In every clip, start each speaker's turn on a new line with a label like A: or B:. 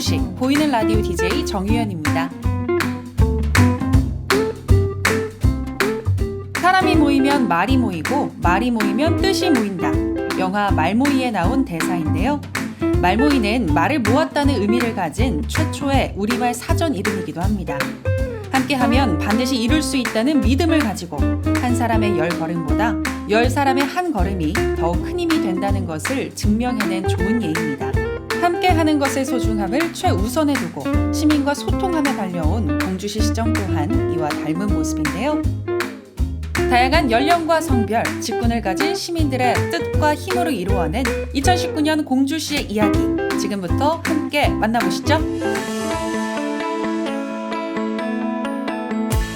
A: 소식 보이는 라디오 DJ 정유현입니다. 사람이 모이면 말이 모이고 말이 모이면 뜻이 모인다. 영화 말모이에 나온 대사인데요. 말모이는 말을 모았다는 의미를 가진 최초의 우리말 사전 이름이기도 합니다. 함께하면 반드시 이룰 수 있다는 믿음을 가지고 한 사람의 10걸음보다 10사람의 한 걸음이 더욱 큰 힘이 된다는 것을 증명해낸 좋은 예입니다. 함께하는 것의 소중함을 최우선에 두고 시민과 소통하며 달려온 공주시 시정 또한 이와 닮은 모습인데요. 다양한 연령과 성별, 직군을 가진 시민들의 뜻과 힘으로 이루어낸 2019년 공주시의 이야기, 지금부터 함께 만나보시죠.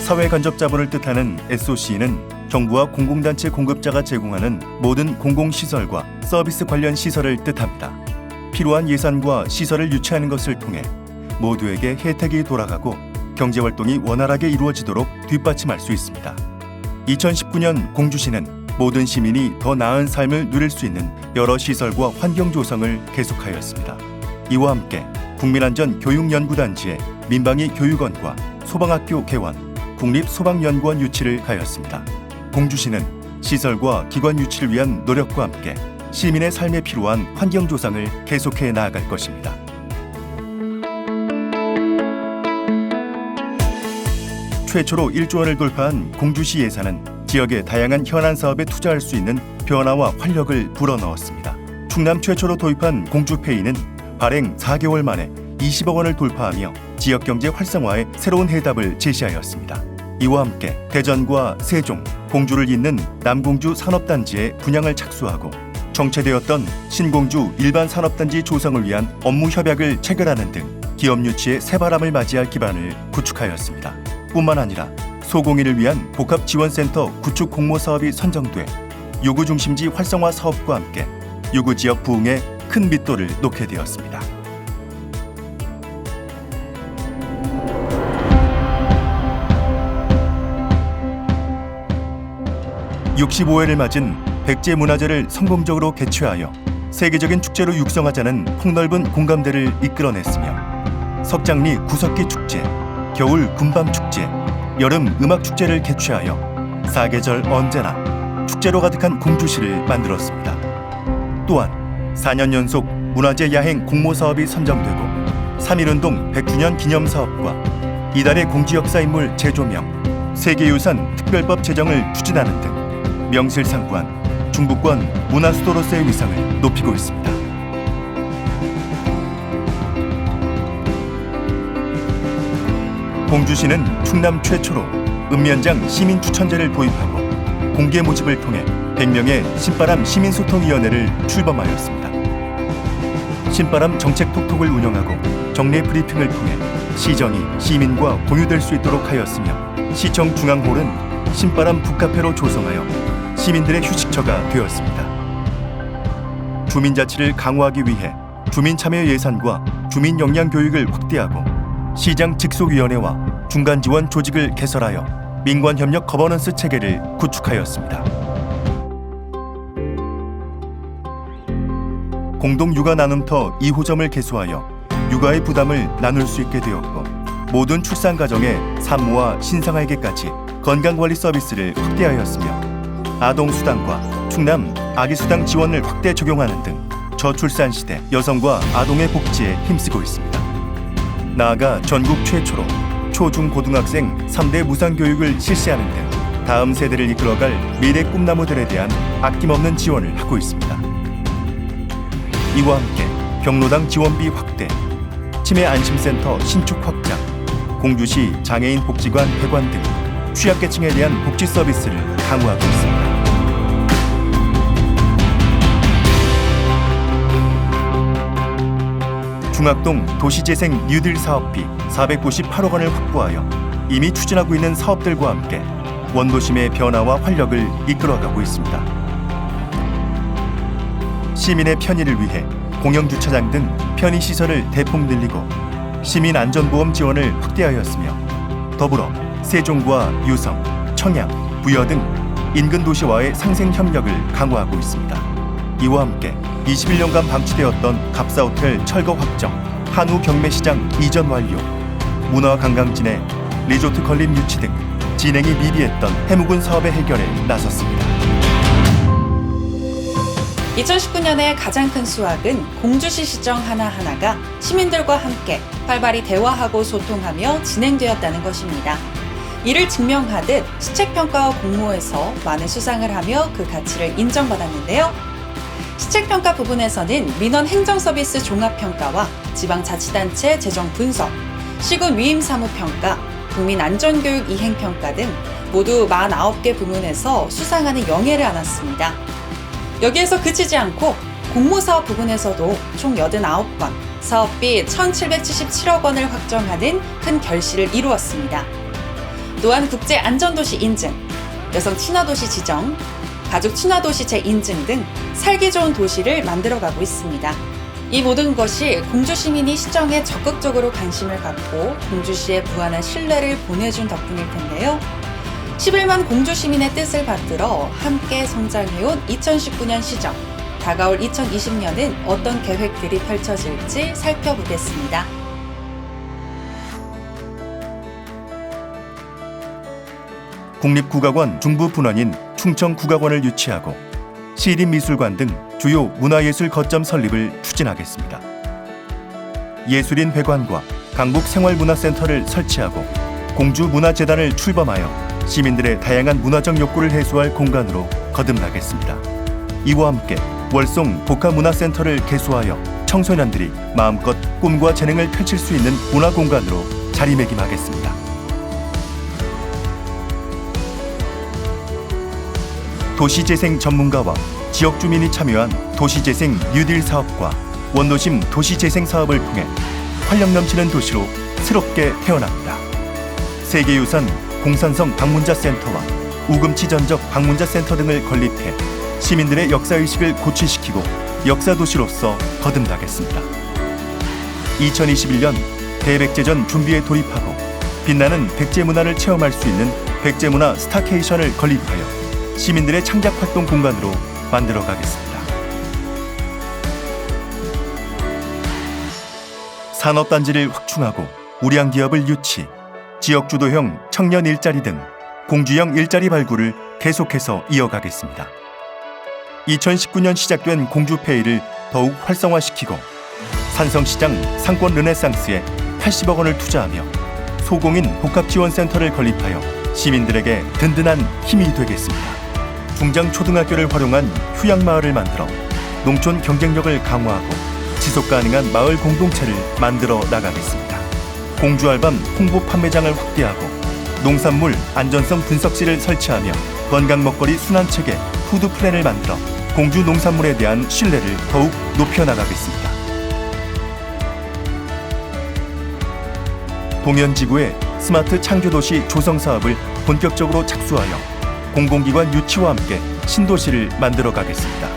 B: 사회간접자본을 뜻하는 SOC는 정부와 공공단체 공급자가 제공하는 모든 공공시설과 서비스 관련 시설을 뜻합니다. 필요한 예산과 시설을 유치하는 것을 통해 모두에게 혜택이 돌아가고 경제활동이 원활하게 이루어지도록 뒷받침할 수 있습니다. 2019년 공주시는 모든 시민이 더 나은 삶을 누릴 수 있는 여러 시설과 환경 조성을 계속하였습니다. 이와 함께 국민안전교육연구단지의 민방위 교육원과 소방학교 개원, 국립소방연구원 유치를 하였습니다. 공주시는 시설과 기관 유치를 위한 노력과 함께 시민의 삶에 필요한 환경 조성을 계속해 나아갈 것입니다. 최초로 1조 원을 돌파한 공주시 예산은 지역의 다양한 현안 사업에 투자할 수 있는 변화와 활력을 불어넣었습니다. 충남 최초로 도입한 공주페이는 발행 4개월 만에 20억 원을 돌파하며 지역 경제 활성화에 새로운 해답을 제시하였습니다. 이와 함께 대전과 세종, 공주를 잇는 남공주 산업단지의 분양을 착수하고 정체되었던 신공주 일반 산업단지 조성을 위한 업무 협약을 체결하는 등 기업 유치에 새바람을 맞이할 기반을 구축하였습니다. 뿐만 아니라 소공인을 위한 복합지원센터 구축 공모 사업이 선정돼 요구 중심지 활성화 사업과 함께 요구 지역 부흥에 큰 밑도를 놓게 되었습니다. (65회를) 맞은 백제 문화제를 성공적으로 개최하여 세계적인 축제로 육성하자는 폭넓은 공감대를 이끌어냈으며 석장리 구석기 축제, 겨울 군밤 축제, 여름 음악 축제를 개최하여 사계절 언제나 축제로 가득한 공주시를 만들었습니다. 또한 4년 연속 문화재 야행 공모 사업이 선정되고 3.1운동 100주년 기념 사업과 이달의 공주 역사 인물 재조명, 세계유산 특별법 제정을 추진하는 등 명실상부한 중부권 문화수도로서의 위상을 높이고 있습니다. 공주시는 충남 최초로 읍면장 시민추천제를 도입하고 공개 모집을 통해 100명의 신바람 시민소통위원회를 출범하였습니다. 신바람 정책톡톡을 운영하고 정례 브리핑을 통해 시정이 시민과 공유될 수 있도록 하였으며 시청 중앙홀은 신바람 북카페로 조성하여 시민들의 휴식처가 되었습니다. 주민자치를 강화하기 위해 주민참여 예산과 주민역량교육을 확대하고 시장 직속위원회와 중간지원 조직을 개설하여 민관협력 거버넌스 체계를 구축하였습니다. 공동육아 나눔터 2호점을 개소하여 육아의 부담을 나눌 수 있게 되었고 모든 출산가정의 산모와 신생아에게까지 건강관리 서비스를 확대하였으며 아동수당과 충남 아기수당 지원을 확대 적용하는 등 저출산 시대 여성과 아동의 복지에 힘쓰고 있습니다. 나아가 전국 최초로 초중고등학생 3대 무상교육을 실시하는 등 다음 세대를 이끌어갈 미래 꿈나무들에 대한 아낌없는 지원을 하고 있습니다. 이와 함께 경로당 지원비 확대, 치매안심센터 신축 확장, 공주시 장애인 복지관 개관 등 취약계층에 대한 복지 서비스를 강화하고 있습니다. 중학동 도시재생 뉴딜 사업비 498억 원을 확보하여 이미 추진하고 있는 사업들과 함께 원도심의 변화와 활력을 이끌어가고 있습니다. 시민의 편의를 위해 공영주차장 등 편의시설을 대폭 늘리고 시민안전보험 지원을 확대하였으며 더불어 세종과 유성, 청양, 부여 등 인근 도시와의 상생협력을 강화하고 있습니다. 이와 함께 21년간 방치되었던 갑사호텔 철거 확정, 한우 경매시장 이전 완료, 문화관광진의 리조트 건립 유치 등 진행이 미비했던 해묵은 사업의 해결에 나섰습니다.
A: 2019년의 가장 큰 수확은 공주시 시정 하나하나가 시민들과 함께 활발히 대화하고 소통하며 진행되었다는 것입니다. 이를 증명하듯 시책평가와 공모에서 많은 수상을 하며 그 가치를 인정받았는데요. 시책평가 부분에서는 민원 행정서비스 종합평가와 지방자치단체 재정 분석, 시군 위임사무평가, 국민안전교육 이행평가 등 모두 49개 부문에서 수상하는 영예를 안았습니다. 여기에서 그치지 않고 공모사업 부분에서도 총 89건, 사업비 1,777억 원을 확정하는 큰 결실을 이루었습니다. 또한 국제안전도시 인증, 여성 친화도시 지정, 가족 친화도시 재인증 등 살기 좋은 도시를 만들어가고 있습니다. 이 모든 것이 공주 시민이 시정에 적극적으로 관심을 갖고 공주시에 무한한 신뢰를 보내준 덕분일 텐데요. 11만 공주 시민의 뜻을 받들어 함께 성장해온 2019년 시정, 다가올 2020년은 어떤 계획들이 펼쳐질지 살펴보겠습니다.
B: 국립국악원 중부 분원인 충청국악원을 유치하고 시립미술관 등 주요 문화예술 거점 설립을 추진하겠습니다. 예술인 회관과 강북생활문화센터를 설치하고 공주문화재단을 출범하여 시민들의 다양한 문화적 욕구를 해소할 공간으로 거듭나겠습니다. 이와 함께 월송 복합문화센터를 개소하여 청소년들이 마음껏 꿈과 재능을 펼칠 수 있는 문화공간으로 자리매김하겠습니다. 도시재생 전문가와 지역주민이 참여한 도시재생 뉴딜 사업과 원도심 도시재생 사업을 통해 활력 넘치는 도시로 새롭게 태어납니다. 세계유산 공산성 방문자센터와 우금치 전적 방문자센터 등을 건립해 시민들의 역사의식을 고취시키고 역사도시로서 거듭나겠습니다. 2021년 대백제전 준비에 돌입하고 빛나는 백제문화를 체험할 수 있는 백제문화 스타케이션을 건립하여 시민들의 창작활동 공간으로 만들어가겠습니다. 산업단지를 확충하고 우량 기업을 유치, 지역주도형 청년 일자리 등 공주형 일자리 발굴을 계속해서 이어가겠습니다. 2019년 시작된 공주페이를 더욱 활성화시키고 산성시장 상권 르네상스에 80억 원을 투자하며 소공인 복합지원센터를 건립하여 시민들에게 든든한 힘이 되겠습니다. 중장초등학교를 활용한 휴양마을을 만들어 농촌 경쟁력을 강화하고 지속가능한 마을 공동체를 만들어 나가겠습니다. 공주알밤 홍보 판매장을 확대하고 농산물 안전성 분석실을 설치하며 건강 먹거리 순환체계 푸드 플랜을 만들어 공주 농산물에 대한 신뢰를 더욱 높여나가겠습니다. 동현지구의 스마트 창조도시 조성사업을 본격적으로 착수하여 공공기관 유치와 함께 신도시를 만들어가겠습니다.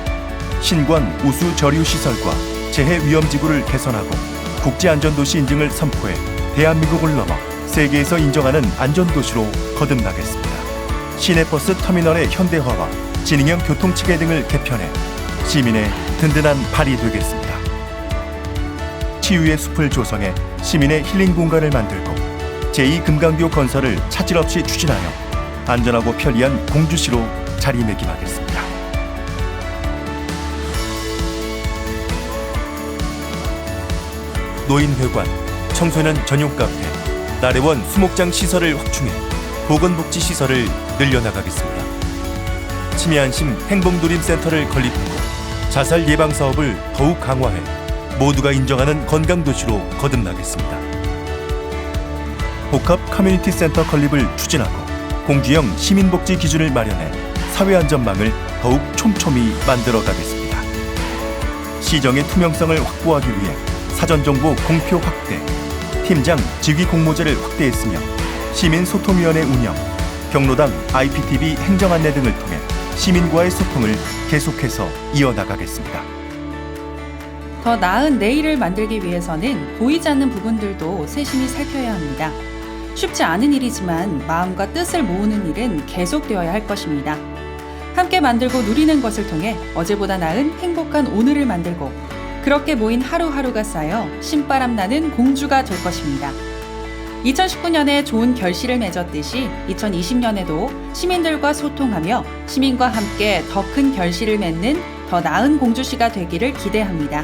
B: 신관 우수 저류시설과 재해위험지구를 개선하고 국제안전도시 인증을 선포해 대한민국을 넘어 세계에서 인정하는 안전도시로 거듭나겠습니다. 시내버스 터미널의 현대화와 지능형 교통체계 등을 개편해 시민의 든든한 발이 되겠습니다. 치유의 숲을 조성해 시민의 힐링 공간을 만들고 제2금강교 건설을 차질 없이 추진하여 안전하고 편리한 공주시로 자리매김하겠습니다. 노인회관, 청소년 전용 카페, 나래원 수목장 시설을 확충해 보건복지시설을 늘려나가겠습니다. 치매안심 행복누림센터를 건립하고 자살 예방사업을 더욱 강화해 모두가 인정하는 건강도시로 거듭나겠습니다. 복합 커뮤니티센터 건립을 추진하고 공주형 시민복지 기준을 마련해 사회안전망을 더욱 촘촘히 만들어가겠습니다. 시정의 투명성을 확보하기 위해 사전정보 공표 확대, 팀장 직위 공모제를 확대했으며 시민소통위원회 운영, 경로당 IPTV 행정안내 등을 통해 시민과의 소통을 계속해서 이어나가겠습니다.
A: 더 나은 내일을 만들기 위해서는 보이지 않는 부분들도 세심히 살펴야 합니다. 쉽지 않은 일이지만 마음과 뜻을 모으는 일은 계속되어야 할 것입니다. 함께 만들고 누리는 것을 통해 어제보다 나은 행복한 오늘을 만들고 그렇게 모인 하루하루가 쌓여 신바람 나는 공주가 될 것입니다. 2019년에 좋은 결실을 맺었듯이 2020년에도 시민들과 소통하며 시민과 함께 더 큰 결실을 맺는 더 나은 공주시가 되기를 기대합니다.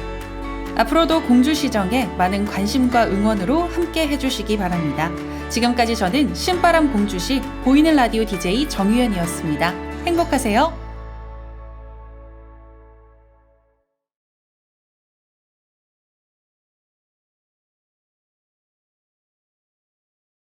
A: 앞으로도 공주시정에 많은 관심과 응원으로 함께 해주시기 바랍니다. 지금까지 저는 신바람 공주시 보이는 라디오 DJ 정유연이었습니다. 행복하세요.